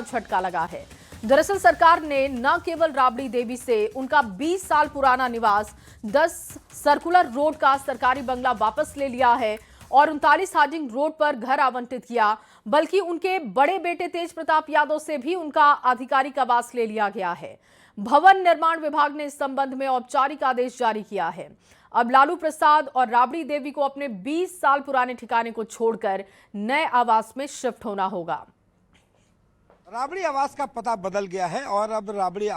बड़ा झटका लगा है। दरअसल सरकार ने न केवल राबड़ी देवी से उनका 20 साल पुराना निवास 10 सर्कुलर रोड का सरकारी बंगला वापस ले लिया है और 39 हार्डिंग रोड पर घर आवंटित किया, बल्कि उनके बड़े बेटे तेज प्रताप यादव से भी उनका आधिकारिक आवास ले लिया गया है। भवन निर्माण विभाग ने इस संबंध में औपचारिक आदेश जारी किया है। अब लालू प्रसाद और राबड़ी देवी को अपने 20 साल पुराने ठिकाने को छोड़कर नए आवास में शिफ्ट होना होगा। राबड़ी आवास का पता बदल गया है और अब राबड़ी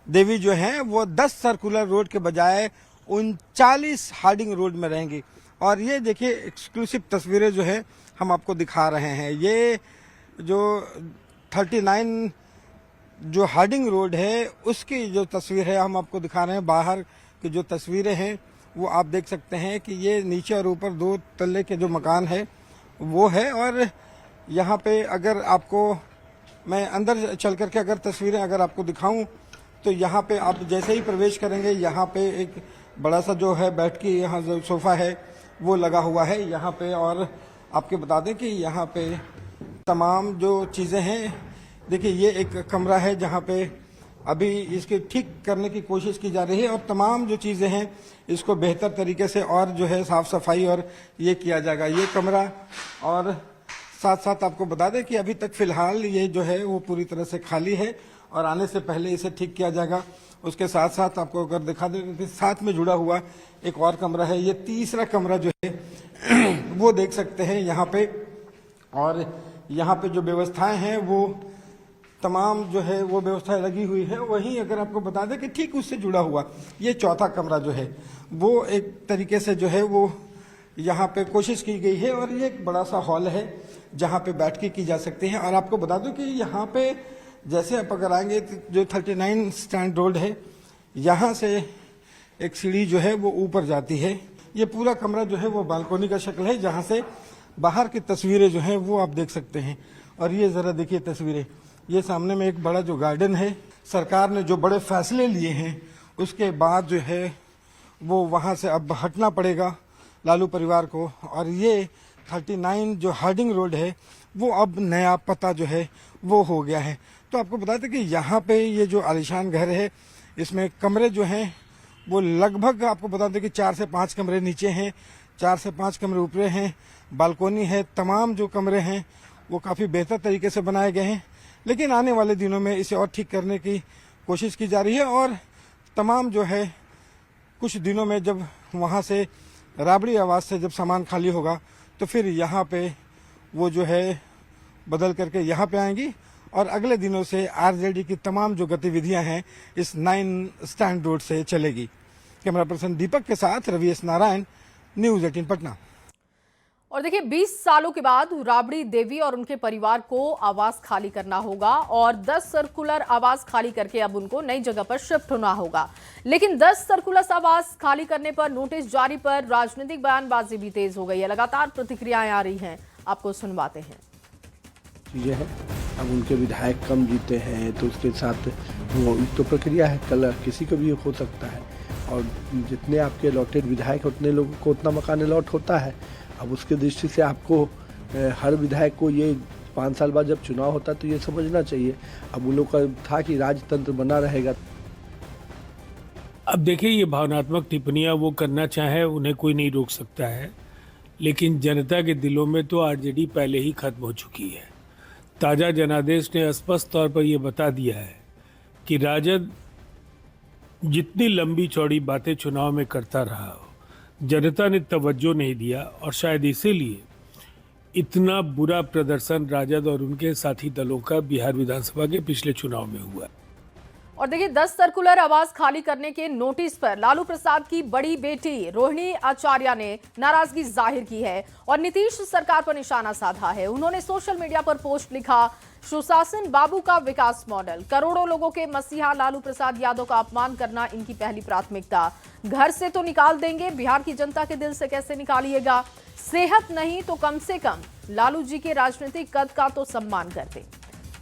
देवी जो हैं वो 10 सर्कुलर रोड के बजाय 39 हार्डिंग रोड में रहेंगी। और ये देखिए एक्सक्लूसिव तस्वीरें जो है हम आपको दिखा रहे हैं। ये जो 39 जो हार्डिंग रोड है उसकी जो तस्वीर है हम आपको दिखा रहे हैं। बाहर की जो तस्वीरें हैं वो आप देख सकते हैं कि ये नीचे और ऊपर 2 तल्ले के जो मकान है वो है। और यहाँ पे अगर आपको मैं अंदर चल करके अगर तस्वीरें अगर आपको दिखाऊं तो यहाँ पे आप जैसे ही प्रवेश करेंगे यहाँ पे एक बड़ा सा जो है बैठ के यहाँ जो सोफा है वो लगा हुआ है यहाँ पे। और आपके बता दें कि यहाँ पे तमाम जो चीज़ें हैं, देखिए ये एक कमरा है जहाँ पे अभी इसके ठीक करने की कोशिश की जा रही है और तमाम जो चीज़ें हैं इसको बेहतर तरीके से और जो है साफ सफाई और ये किया जाएगा ये कमरा। और साथ साथ आपको बता दें कि अभी तक फिलहाल ये जो है वो पूरी तरह से खाली है और आने से पहले इसे ठीक किया जाएगा। उसके साथ साथ आपको अगर दिखा दें कि साथ में जुड़ा हुआ एक और कमरा है, ये तीसरा कमरा जो है वो देख सकते हैं यहाँ पे। और यहाँ पे जो व्यवस्थाएं हैं वो तमाम जो है वो व्यवस्थाएं लगी हुई है। वहीं अगर आपको बता दें कि ठीक उससे जुड़ा हुआ ये चौथा कमरा जो है वो एक तरीके से जो है वो यहाँ पे कोशिश की गई है और ये एक बड़ा सा हॉल है जहाँ पे बैठ के की जा सकती है। और आपको बता दूं कि यहाँ पे जैसे आप अगर आएंगे जो 39 स्टैंड रोड है यहाँ से एक सीढ़ी जो है वो ऊपर जाती है। ये पूरा कमरा जो है वो बालकोनी का शक्ल है जहाँ से बाहर की तस्वीरें जो हैं वो आप देख सकते हैं। और ये ज़रा देखिए तस्वीरें, ये सामने में एक बड़ा जो गार्डन है। सरकार ने जो बड़े फैसले लिए हैं उसके बाद जो है वो वहाँ से अब हटना पड़ेगा लालू परिवार को। और ये 39 जो हार्डिंग रोड है वो अब नया पता जो है वो हो गया है। तो आपको बता दें कि यहाँ पे ये जो आलीशान घर है इसमें कमरे जो हैं वो लगभग आपको बता दें कि 4 से 5 कमरे नीचे हैं, 4 से 5 कमरे ऊपर हैं, बालकोनी है। तमाम जो कमरे हैं वो काफ़ी बेहतर तरीके से बनाए गए हैं, लेकिन आने वाले दिनों में इसे और ठीक करने की कोशिश की जा रही है। और तमाम जो है कुछ दिनों में जब वहाँ से राबड़ी आवास से जब सामान खाली होगा तो फिर यहाँ पे वो जो है बदल करके यहाँ पे आएंगी और अगले दिनों से आरजेडी की तमाम जो गतिविधियां हैं इस 9 स्टैंड रोड से चलेगी। कैमरा पर्सन दीपक के साथ रवि एस नारायण, न्यूज़ 18 पटना। और देखिए 20 सालों के बाद राबड़ी देवी और उनके परिवार को आवास खाली करना होगा और 10 सर्कुलर आवास खाली करके अब उनको नई जगह पर शिफ्ट होना होगा। लेकिन 10 सर्कुलर आवास खाली करने पर नोटिस जारी पर राजनीतिक बयानबाजी भी तेज हो गई है। लगातार प्रतिक्रियाएं आ रही हैं, आपको सुनवाते हैं। चीजें हैं, अब उनके विधायक कम जीते हैं तो उसके साथ वो तो प्रक्रिया है, कल किसी को भी हो सकता है। और जितने आपके अलॉटेड विधायक उतने लोगों को उतना मकान अलॉट होता है। अब उसके दृष्टि से आपको हर विधायक को ये 5 साल बाद जब चुनाव होता है तो ये समझना चाहिए। अब उन लोग का था कि राजतंत्र बना रहेगा। अब देखिए ये भावनात्मक टिप्पणियां वो करना चाहे उन्हें कोई नहीं रोक सकता है, लेकिन जनता के दिलों में तो आरजेडी पहले ही खत्म हो चुकी है। ताज़ा जनादेश ने स्पष्ट तौर पर यह बता दिया है कि राजद जितनी लंबी चौड़ी बातें चुनाव में करता रहा हो, जनता ने तवज्जो नहीं दिया और शायद इसीलिए इतना बुरा प्रदर्शन राजद और उनके साथी दलों का बिहार विधानसभा के पिछले चुनाव में हुआ। और देखिए 10 सर्कुलर आवास खाली करने के नोटिस पर लालू प्रसाद की बड़ी बेटी रोहिणी आचार्य ने नाराजगी जाहिर की है और नीतीश सरकार पर निशाना साधा है। उन्होंने सोशल मीडिया पर पोस्ट लिखा, सुशासन बाबू का विकास मॉडल, करोड़ों लोगों के मसीहा लालू प्रसाद यादव का अपमान करना इनकी पहली प्राथमिकता। घर से तो निकाल देंगे, बिहार की जनता के दिल से कैसे निकालिएगा। सेहत नहीं तो कम से कम लालू जी के राजनीतिक कद का तो सम्मान करते।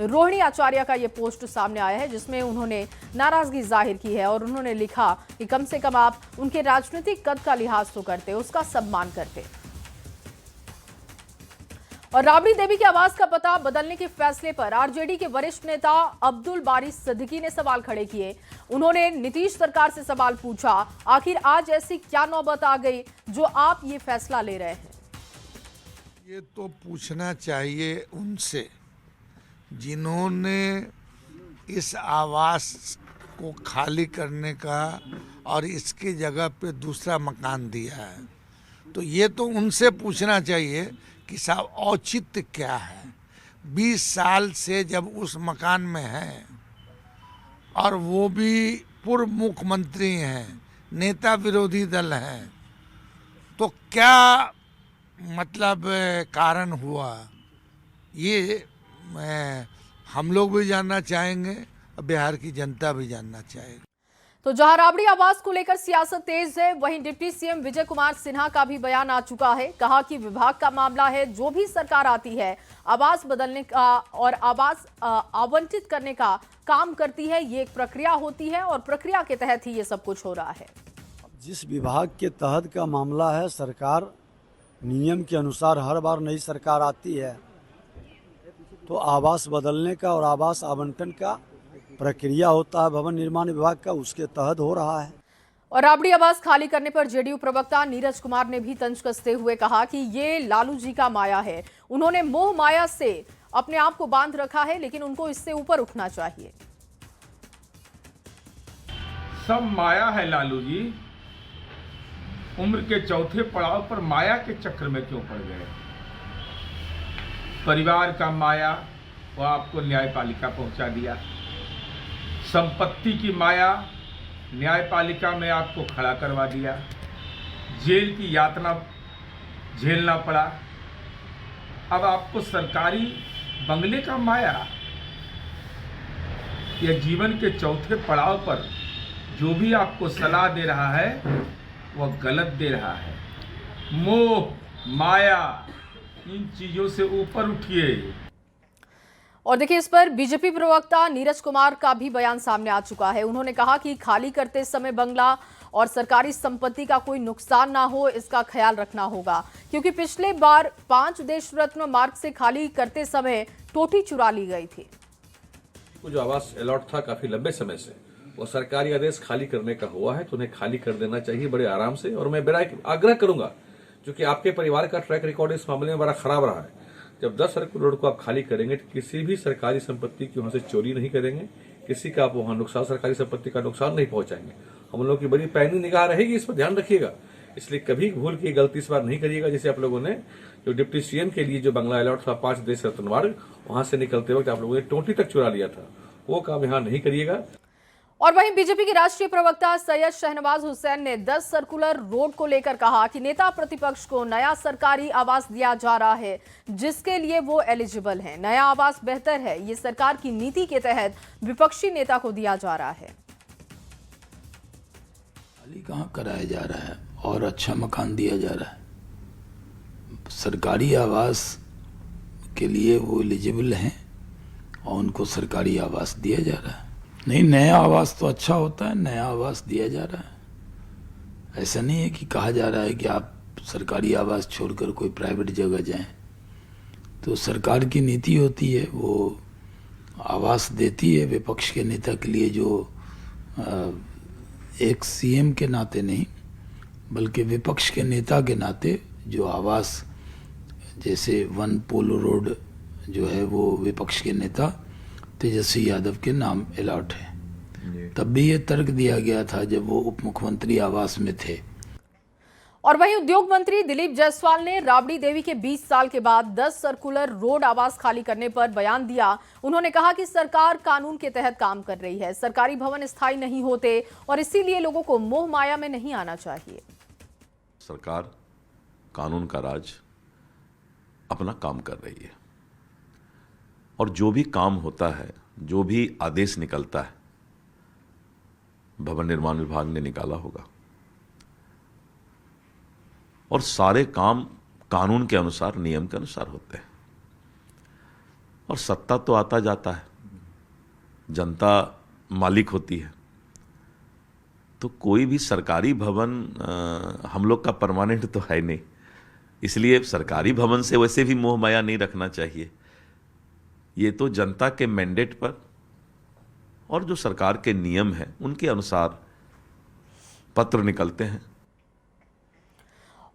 रोहिणी आचार्य का ये पोस्ट सामने आया है जिसमें उन्होंने नाराजगी जाहिर की है और उन्होंने लिखा कि कम से कम आप उनके राजनीतिक कद का लिहाज तो करते, उसका सम्मान करते। और राबड़ी देवी के आवास का पता बदलने के फैसले पर आरजेडी के वरिष्ठ नेता अब्दुल बारी सिद्दीकी ने सवाल खड़े किए। उन्होंने नीतीश सरकार से सवाल पूछा, आखिर आज ऐसी क्या नौबत आ गई जो आप ये फैसला ले रहे हैं? ये तो पूछना चाहिए उनसे जिन्होंने इस आवास को खाली करने का और इसकी जगह पे दूसरा मकान दिया है। तो ये तो उनसे पूछना चाहिए कि साहब औचित्य क्या है। 20 साल से जब उस मकान में हैं और वो भी पूर्व मुख्यमंत्री हैं, नेता विरोधी दल हैं, तो क्या मतलब कारण हुआ, ये हम लोग भी जानना चाहेंगे और बिहार की जनता भी जानना चाहेगी। तो जहां राबड़ी आवास को लेकर सियासत तेज है, वहीं डिप्टी सीएम विजय कुमार सिन्हा का भी बयान आ चुका है। कहा कि विभाग का मामला है, जो भी सरकार आती है आवास बदलने का और आवास आवंटित करने का काम करती है। ये एक प्रक्रिया होती है और प्रक्रिया के तहत ही ये सब कुछ हो रहा है। जिस विभाग के तहत का मामला है, सरकार नियम के अनुसार हर बार नई सरकार आती है तो आवास बदलने का और आवास आवंटन का प्रक्रिया होता है भवन निर्माण विभाग का, उसके तहत हो रहा है। और राबड़ी आवास खाली करने पर जेडीयू प्रवक्ता नीरज कुमार ने भी तंज कसते हुए कहा कि ये लालू जी का माया है। उन्होंने मोह माया से अपने आप को बांध रखा है, लेकिन उनको इससे ऊपर उठना चाहिए। सब माया है लालू जी। उम्र के चौथे पड़ाव पर माया के चक्र में क्यों पड़ गए? परिवार का माया वो आपको न्यायपालिका पहुंचा दिया। संपत्ति की माया न्यायपालिका में आपको खड़ा करवा दिया। जेल की यातना झेलना पड़ा। अब आपको सरकारी बंगले का माया या जीवन के चौथे पड़ाव पर जो भी आपको सलाह दे रहा है वह गलत दे रहा है। मोह माया इन चीजों से ऊपर उठिए। और देखिए, इस पर बीजेपी प्रवक्ता नीरज कुमार का भी बयान सामने आ चुका है। उन्होंने कहा कि खाली करते समय बंगला और सरकारी संपत्ति का कोई नुकसान ना हो, इसका ख्याल रखना होगा, क्योंकि पिछले बार 5 देश रत्न मार्ग से खाली करते समय टोटी चुरा ली गई थी। जो आवास अलॉट था काफी लंबे समय से, वो सरकारी आदेश खाली करने का हुआ है तो उन्हें खाली कर देना चाहिए बड़े आराम से। और मैं बड़ा आग्रह करूंगा, क्योंकि आपके परिवार का ट्रैक रिकॉर्ड इस मामले में बड़ा खराब रहा है। जब 10 सर्कुलर रोड को आप खाली करेंगे तो किसी भी सरकारी संपत्ति की वहां से चोरी नहीं करेंगे, किसी का आप वहां नुकसान, सरकारी संपत्ति का नुकसान नहीं पहुंचाएंगे। हम लोगों की बड़ी पैनी निगाह रहेगी, इस पर ध्यान रखिएगा। इसलिए कभी भूल की गलती इस बार नहीं करिएगा। जैसे आप लोगों ने जो डिप्टी सीएम के लिए जो बंगला अलॉट था 5 देश रत्न मार्ग, वहां से निकलते वक्त आप लोगों ने टोटी तक चुरा लिया था, वो काम यहाँ नहीं करिएगा। और वहीं बीजेपी के राष्ट्रीय प्रवक्ता सैयद शहनवाज हुसैन ने 10 सर्कुलर रोड को लेकर कहा कि नेता प्रतिपक्ष को नया सरकारी आवास दिया जा रहा है जिसके लिए वो एलिजिबल है। नया आवास बेहतर है, ये सरकार की नीति के तहत विपक्षी नेता को दिया जा रहा है। खाली कहाँ कराया जा रहा है और अच्छा मकान दिया जा रहा है। सरकारी आवास के लिए वो एलिजिबल हैं और उनको सरकारी आवास दिया जा रहा है। नहीं, नया आवास तो अच्छा होता है, नया आवास दिया जा रहा है। ऐसा नहीं है कि कहा जा रहा है कि आप सरकारी आवास छोड़कर कोई प्राइवेट जगह जाएं। तो सरकार की नीति होती है, वो आवास देती है विपक्ष के नेता के लिए, जो एक सीएम के नाते नहीं बल्कि विपक्ष के नेता के नाते जो आवास, जैसे 1 पोलो रोड जो है वो विपक्ष के नेता तेजस्वी यादव के नाम अलॉट है। तब भी ये तर्क दिया गया था जब वो उप मुख्यमंत्री आवास में थे। और वहीं उद्योग मंत्री दिलीप जायसवाल ने राबड़ी देवी के 20 साल के बाद 10 सर्कुलर रोड आवास खाली करने पर बयान दिया। उन्होंने कहा कि सरकार कानून के तहत काम कर रही है, सरकारी भवन स्थायी नहीं होते और इसीलिए लोगों को मोह माया में नहीं आना चाहिए। सरकार कानून का राज अपना काम कर रही है और जो भी काम होता है, जो भी आदेश निकलता है, भवन निर्माण विभाग ने निकाला होगा और सारे काम कानून के अनुसार, नियम के अनुसार होते हैं। और सत्ता तो आता जाता है, जनता मालिक होती है, तो कोई भी सरकारी भवन हम लोग का परमानेंट तो है नहीं। इसलिए सरकारी भवन से वैसे भी मोह माया नहीं रखना चाहिए। ये तो जनता के मैंडेट पर और जो सरकार के नियम हैं उनके अनुसार पत्र निकलते हैं।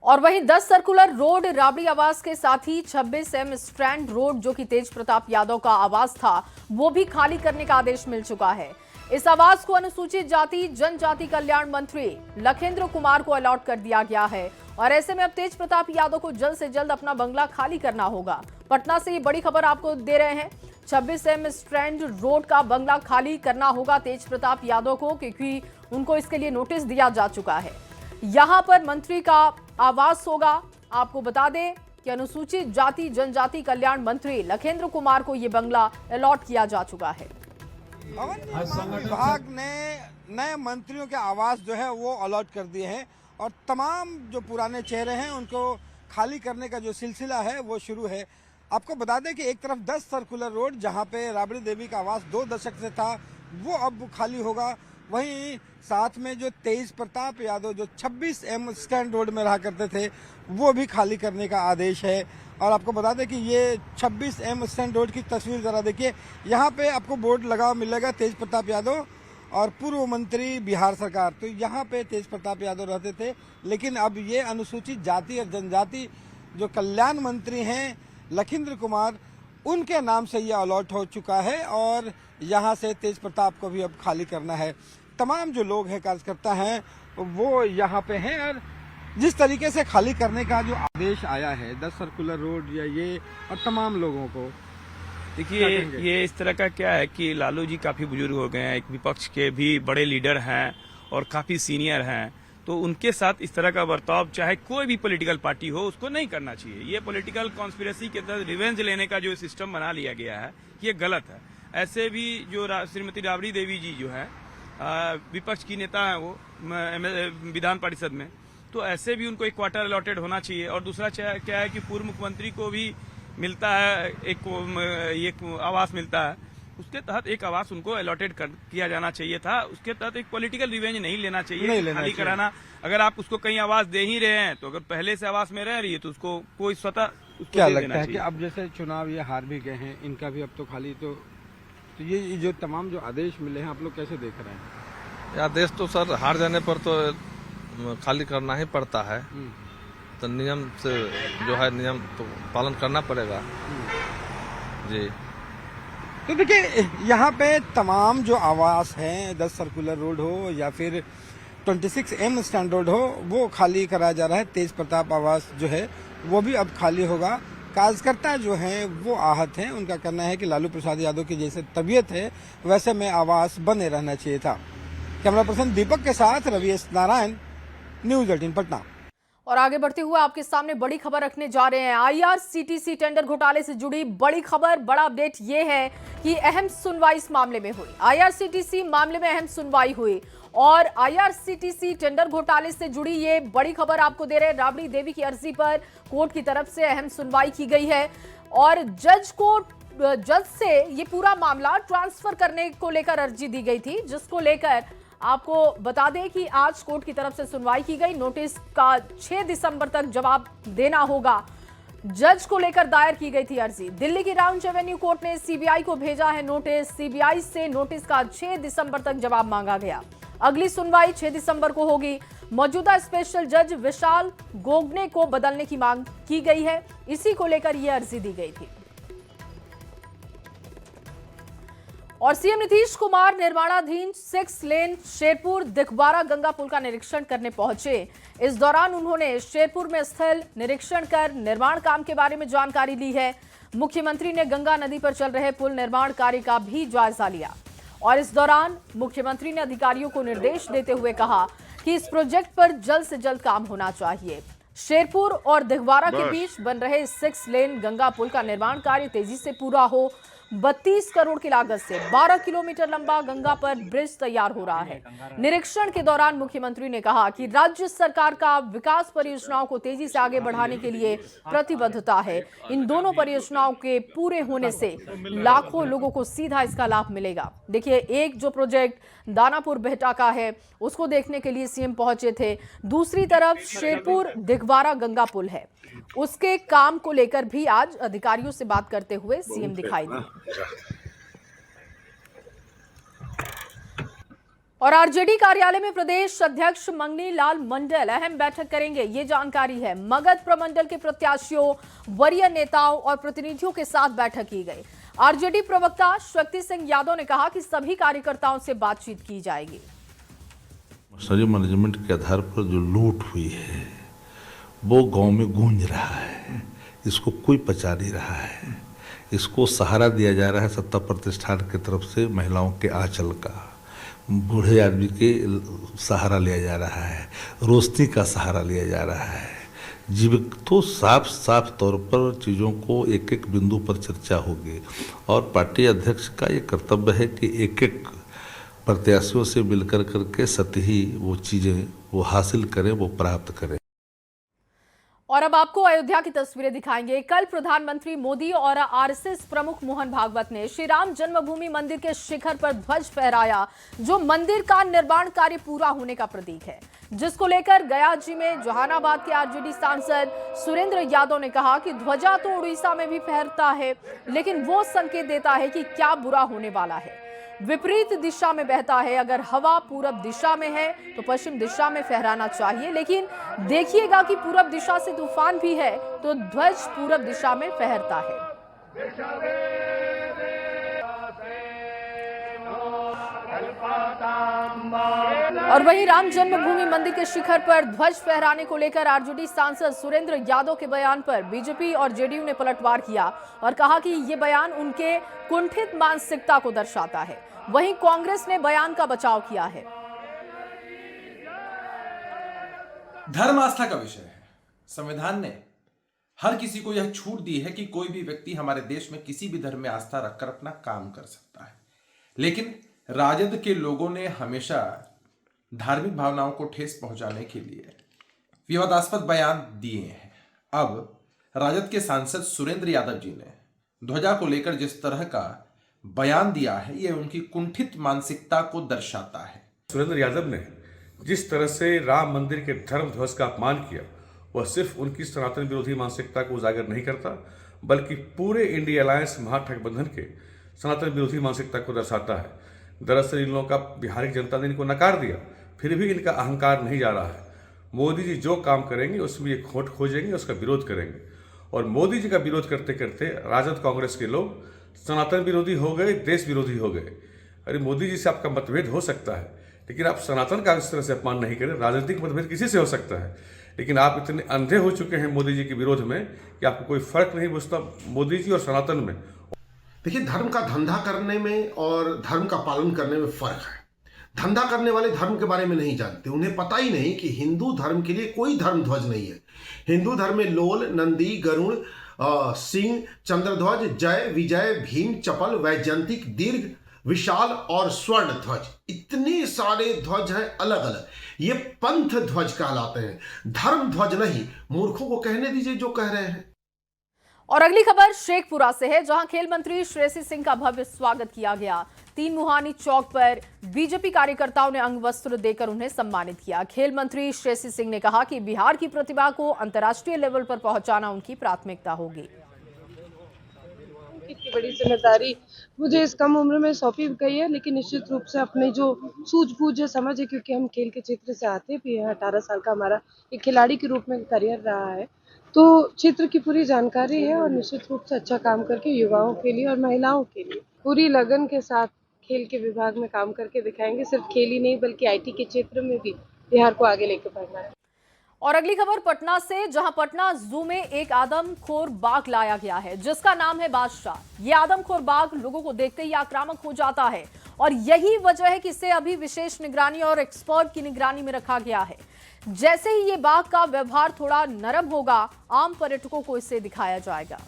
और वहीं 10 सर्कुलर रोड राबड़ी आवास के साथ ही 26M स्ट्रैंड रोड जो कि तेज प्रताप यादव का आवास था, वो भी खाली करने का आदेश मिल चुका है। इस आवास को अनुसूचित जाति जनजाति कल्याण मंत्री लखेंद्र कुमार को अलॉट कर दिया गया है और ऐसे में अब तेज प्रताप यादव को जल्द से जल्द अपना बंगला खाली करना होगा। पटना से ये बड़ी खबर आपको दे रहे हैं। 26M स्ट्रैंड रोड का बंगला खाली करना होगा तेज प्रताप यादव को, क्योंकि उनको इसके लिए नोटिस दिया जा चुका है। यहां पर मंत्री का आवास होगा। आपको बता दें कि अनुसूचित जाति जनजाति कल्याण मंत्री लखेंद्र कुमार को यह बंगला अलॉट किया जा चुका है। भवन निर्माण विभाग ने नए मंत्रियों के आवास जो है वो अलॉट कर दिए हैं और तमाम जो पुराने चेहरे हैं उनको खाली करने का जो सिलसिला है वो शुरू है। आपको बता दें कि एक तरफ 10 सर्कुलर रोड जहां पे राबड़ी देवी का आवास 2 दशक से था वो अब खाली होगा। वहीं साथ में जो तेज प्रताप यादव जो 26M स्टैंड रोड में रहा करते थे वो भी खाली करने का आदेश है। और आपको बता दें कि ये 26M स्टैंड रोड की तस्वीर जरा देखिए। यहाँ पे आपको बोर्ड लगा मिलेगा तेज प्रताप यादव और पूर्व मंत्री बिहार सरकार। तो यहाँ पे तेज प्रताप यादव रहते थे, लेकिन अब ये अनुसूचित जाति और जनजाति जो कल्याण मंत्री हैं लखींद्र कुमार, उनके नाम से ये अलॉट हो चुका है और यहाँ से तेज प्रताप को भी अब खाली करना है। तमाम जो लोग हैं कार्यकर्ता हैं वो यहाँ पे हैं और जिस तरीके से खाली करने का जो आदेश आया है 10 सर्कुलर रोड या ये और तमाम लोगों को, देखिए ये इस तरह का क्या है कि लालू जी काफी बुजुर्ग हो गए हैं, एक विपक्ष के भी बड़े लीडर हैं और काफी सीनियर हैं, तो उनके साथ इस तरह का बर्ताव चाहे कोई भी पॉलिटिकल पार्टी हो उसको नहीं करना चाहिए। ये पॉलिटिकल कॉन्स्पिरेसी के तहत रिवेंज लेने का जो सिस्टम बना लिया गया है ये गलत है। ऐसे भी जो श्रीमती राबड़ी देवी जी जो है विपक्ष की नेता है वो विधान परिषद में, तो ऐसे भी उनको एक क्वार्टर अलॉटेड होना चाहिए। और दूसरा क्या है कि पूर्व मुख्यमंत्री को भी मिलता है एक आवास मिलता है, उसके तहत एक आवास उनको अलॉटेड किया जाना चाहिए था। उसके तहत एक पॉलिटिकल रिवेंज नहीं लेना चाहिए, खाली कराना। अगर आप उसको कहीं आवास दे ही रहे हैं तो अगर पहले से आवास में रह रही है तो उसको कोई स्वतः क्या लगता है कि अब जैसे चुनाव ये हार भी गए हैं, इनका भी अब तो खाली तो ये जो तमाम जो आदेश मिले हैं आप लोग कैसे देख रहे हैं? आदेश तो सर हार जाने पर तो खाली करना ही पड़ता है, तो नियम से जो है नियम तो पालन करना पड़ेगा जी। तो देखिए यहाँ पे तमाम जो आवास हैं 10 सर्कुलर रोड हो या फिर 26M स्टैंड रोड हो वो खाली कराया जा रहा है। तेज प्रताप आवास जो है वो भी अब खाली होगा। कार्यकर्ता जो हैं वो आहत हैं, उनका कहना है कि लालू प्रसाद यादव की जैसे तबीयत है वैसे में आवास बने रहना चाहिए था। कैमरा पर्सन दीपक के साथ रवि एस नारायण, न्यूज़ 18 पटना। और आगे बढ़ते हुए आपके सामने बड़ी खबर रखने जा रहे हैं। IRCTC टेंडर घोटाले से जुड़ी बड़ी खबर, बड़ा अपडेट ये है कि अहम सुनवाई इस मामले में हुई। IRCTC मामले में अहम सुनवाई हुई और IRCTC टेंडर घोटाले से जुड़ी ये बड़ी खबर आपको दे रहे हैं। राबड़ी देवी की अर्जी पर कोर्ट की तरफ से अहम सुनवाई की गई है और जज से ये पूरा मामला ट्रांसफर करने को लेकर अर्जी दी गई थी, जिसको लेकर आपको बता दें कि आज कोर्ट की तरफ से सुनवाई की गई। नोटिस का 6 दिसंबर तक जवाब देना होगा। जज को लेकर दायर की गई थी अर्जी। दिल्ली की राउंड एवेन्यू कोर्ट ने CBI को भेजा है नोटिस। CBI से नोटिस का 6 दिसंबर तक जवाब मांगा गया। अगली सुनवाई 6 दिसंबर को होगी। मौजूदा स्पेशल जज विशाल गोगने को बदलने की मांग की गई है। इसी को लेकर यह अर्जी दी गई थी। और सीएम नीतीश कुमार निर्माणाधीन 6 लेन शेरपुर दिखवारा गंगा पुल का निरीक्षण करने पहुंचे। इस दौरान उन्होंने शेरपुर में स्थल निरीक्षण कर निर्माण काम के बारे में जानकारी ली है। मुख्यमंत्री ने गंगा नदी पर चल रहे पुल निर्माण कार्य का भी जायजा लिया और इस दौरान मुख्यमंत्री ने अधिकारियों को निर्देश देते हुए कहा कि इस प्रोजेक्ट पर जल्द से जल्द काम होना चाहिए। शेरपुर और दिखवारा के बीच बन रहे 6 लेन गंगा पुल का निर्माण कार्य तेजी से पूरा हो। 32 करोड़ की लागत से 12 किलोमीटर लंबा गंगा पर ब्रिज तैयार हो रहा है। निरीक्षण के दौरान मुख्यमंत्री ने कहा कि राज्य सरकार का विकास परियोजनाओं को तेजी से आगे बढ़ाने के लिए प्रतिबद्धता है। इन दोनों परियोजनाओं के पूरे होने से लाखों लोगों को सीधा इसका लाभ मिलेगा। देखिए, एक जो प्रोजेक्ट दानापुर बेहटा का है उसको देखने के लिए सीएम पहुंचे थे। दूसरी तरफ शेरपुर दिघवारा गंगा पुल है, उसके काम को लेकर भी आज अधिकारियों से बात करते हुए सीएम दिखाई दिए। और आरजेडी कार्यालय में प्रदेश अध्यक्ष मंगनी लाल मंडल अहम बैठक करेंगे, ये जानकारी है। मगध प्रमंडल के प्रत्याशियों, वरीय नेताओं और प्रतिनिधियों के साथ बैठक की गई। आरजेडी प्रवक्ता शक्ति सिंह यादव ने कहा कि सभी कार्यकर्ताओं से बातचीत की जाएगी। मशीनरी मैनेजमेंट के आधार पर जो लूट हुई है वो गांव में गूंज रहा है, इसको कोई पचा नहीं रहा है। इसको सहारा दिया जा रहा है सत्ता प्रतिष्ठान की तरफ से, महिलाओं के आंचल का, बूढ़े आदमी के सहारा लिया जा रहा है, रोशनी का सहारा लिया जा रहा है। जीविक तो साफ साफ तौर पर चीज़ों को एक एक बिंदु पर चर्चा होगी और पार्टी अध्यक्ष का ये कर्तव्य है कि एक एक प्रत्याशियों से मिलकर करके सतही वो चीज़ें वो हासिल करें, वो प्राप्त करें। और अब आपको अयोध्या की तस्वीरें दिखाएंगे। कल प्रधानमंत्री मोदी और आरएसएस प्रमुख मोहन भागवत ने श्री राम जन्मभूमि मंदिर के शिखर पर ध्वज फहराया, जो मंदिर का निर्माण कार्य पूरा होने का प्रतीक है, जिसको लेकर गया जी में जहानाबाद के आरजेडी सांसद सुरेंद्र यादव ने कहा कि ध्वजा तो उड़ीसा में भी फहरता है, लेकिन वो संकेत देता है कि क्या बुरा होने वाला है। विपरीत दिशा में बहता है, अगर हवा पूरब दिशा में है तो पश्चिम दिशा में फहराना चाहिए, लेकिन देखिएगा कि पूरब दिशा से तूफान भी है तो ध्वज पूरब दिशा में फहरता है। और वहीं राम जन्मभूमि मंदिर के शिखर पर ध्वज फहराने को लेकर आरजेडी सांसद सुरेंद्र यादव के बयान पर बीजेपी और जेडीयू ने पलटवार किया और कहा कि ये बयान उनके कुंठित मानसिकता को दर्शाता है। वहीं कांग्रेस ने बयान का बचाव किया है। धर्म आस्था का विषय है। संविधान ने हर किसी को यह छूट दी है कि कोई भी व्यक्ति हमारे देश में किसी भी धर्म में आस्था रखकर अपना काम कर सकता है, लेकिन राजद के लोगों ने हमेशा धार्मिक भावनाओं को ठेस पहुंचाने के लिए विवादास्पद बयान दिए हैं। अब राजद के सांसद सुरेंद्र यादव जी ने ध्वजा को लेकर जिस तरह का बयान दिया है, यह उनकी कुंठित मानसिकता को दर्शाता है। सुरेंद्र यादव ने जिस तरह से राम मंदिर के धर्म ध्वज का अपमान किया, वह सिर्फ उनकी सनातन विरोधी मानसिकता को उजागर नहीं करता, बल्कि पूरे इंडिया अलायंस महागठबंधन के सनातन विरोधी मानसिकता को दर्शाता है। दरअसल इन लोगों का बिहार की जनता ने इनको नकार दिया, फिर भी इनका अहंकार नहीं जा रहा है। मोदी जी जो काम करेंगे उसमें ये खोट खोजेंगे, उसका विरोध करेंगे, और मोदी जी का विरोध करते करते राजद कांग्रेस के लोग सनातन विरोधी हो गए, देश विरोधी हो गए। अरे मोदी जी से आपका मतभेद हो सकता है, लेकिन आप सनातन का इस तरह से अपमान नहीं करें। राजनीतिक मतभेद किसी से हो सकता है, लेकिन आप इतने अंधे हो चुके हैं मोदी जी के विरोध में कि आपको कोई फर्क नहीं बुझता मोदी जी और सनातन में। देखिए, धर्म का धंधा करने में और धर्म का पालन करने में फर्क है। धंधा करने वाले धर्म के बारे में नहीं जानते, उन्हें पता ही नहीं कि हिंदू धर्म के लिए कोई धर्म ध्वज नहीं है। हिंदू धर्म में लोल, नंदी, गरुड़, सिंह, चंद्रध्वज, जय, विजय, भीम, चपल, वैजयंतिक, दीर्घ, विशाल और स्वर्ण ध्वज, इतने सारे ध्वज हैं अलग अलग। ये पंथ ध्वज कहलाते हैं, धर्म ध्वज नहीं। मूर्खों को कहने दीजिए जो कह रहे हैं। और अगली खबर शेखपुरा से है, जहां खेल मंत्री श्रेयसी सिंह का भव्य स्वागत किया गया। तीन मुहानी चौक पर बीजेपी कार्यकर्ताओं ने अंग वस्त्र देकर उन्हें सम्मानित किया। खेल मंत्री श्रेयसी सिंह ने कहा कि बिहार की प्रतिभा को अंतर्राष्ट्रीय लेवल पर पहुंचाना उनकी प्राथमिकता होगी। इतनी बड़ी जिम्मेदारी मुझे इस कम उम्र में सौंपी गई है, लेकिन निश्चित रूप से अपने जो सूझबूझ है, समझ है, क्योंकि हम खेल के क्षेत्र से आते भी हैं। 18 साल का हमारा एक खिलाड़ी के रूप में करियर रहा है, तो क्षेत्र की पूरी जानकारी है और निश्चित रूप से अच्छा काम करके युवाओं के लिए और महिलाओं के लिए पूरी लगन के साथ खेल के विभाग में काम करके दिखाएंगे। सिर्फ खेल ही नहीं बल्कि आईटी के क्षेत्र में भी बिहार को आगे लेकर बढ़ना है। और अगली खबर पटना से, जहां पटना जू में एक आदमखोर बाघ लाया गया है, जिसका नाम है बादशाह। ये आदमखोर बाघ लोगों को देखते ही आक्रामक हो जाता है और यही वजह है कि इसे अभी विशेष निगरानी और एक्सपर्ट की निगरानी में रखा गया है। जैसे ही ये बाघ का व्यवहार थोड़ा नरम होगा, आम पर्यटकों को इसे दिखाया जाएगा।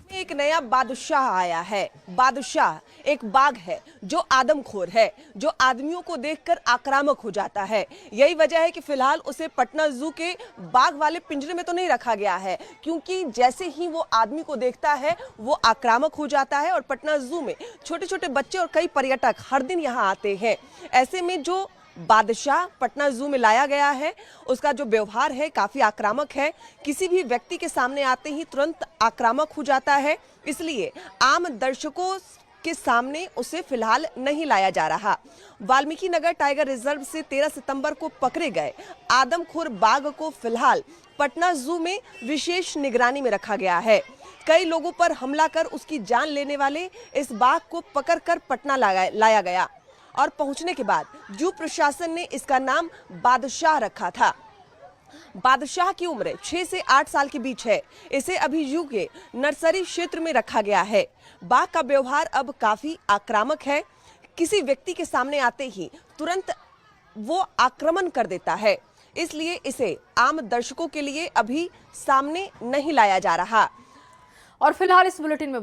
एक नया बादशाह आया है। बादशाह एक बाघ है जो आदमखोर है, जो आदमियों को देखकर आक्रामक हो जाता है। यही वजह है कि फिलहाल उसे पटना जू के बाघ वाले पिंजरे में तो नहीं रखा गया है, क्योंकि जैसे ही वो आदमी को देखता है वो आक्रामक हो जाता है। और पटना जू में छोटे छोटे बच्चे और कई पर्यटक हर दिन यहाँ आते हैं। ऐसे में जो बादशाह पटना जू में लाया गया है उसका जो व्यवहार है काफी आक्रामक है। किसी भी व्यक्ति के सामने आते ही तुरंत आक्रामक हो जाता है, इसलिए आम दर्शकों के सामने उसे फिलहाल नहीं लाया जा रहा। वाल्मीकि नगर टाइगर रिजर्व से 13 सितंबर को पकड़े गए आदमखोर बाघ को फिलहाल पटना जू में विशेष निगरानी में रखा गया है। कई लोगों पर हमला कर उसकी जान लेने वाले इस बाघ को पकड़कर पटना लाया गया और पहुंचने के बाद जू प्रशासन ने इसका नाम बादशाह रखा था। बादशाह की उम्र 6 से 8 साल के बीच है। इसे अभी जू के नर्सरी क्षेत्र में रखा गया है। बाघ का व्यवहार अब काफी आक्रामक है। किसी व्यक्ति के सामने आते ही तुरंत वो आक्रमण कर देता है, इसलिए इसे आम दर्शकों के लिए अभी सामने नहीं लाया जा रहा। और फिलहाल इस बुलेटिन में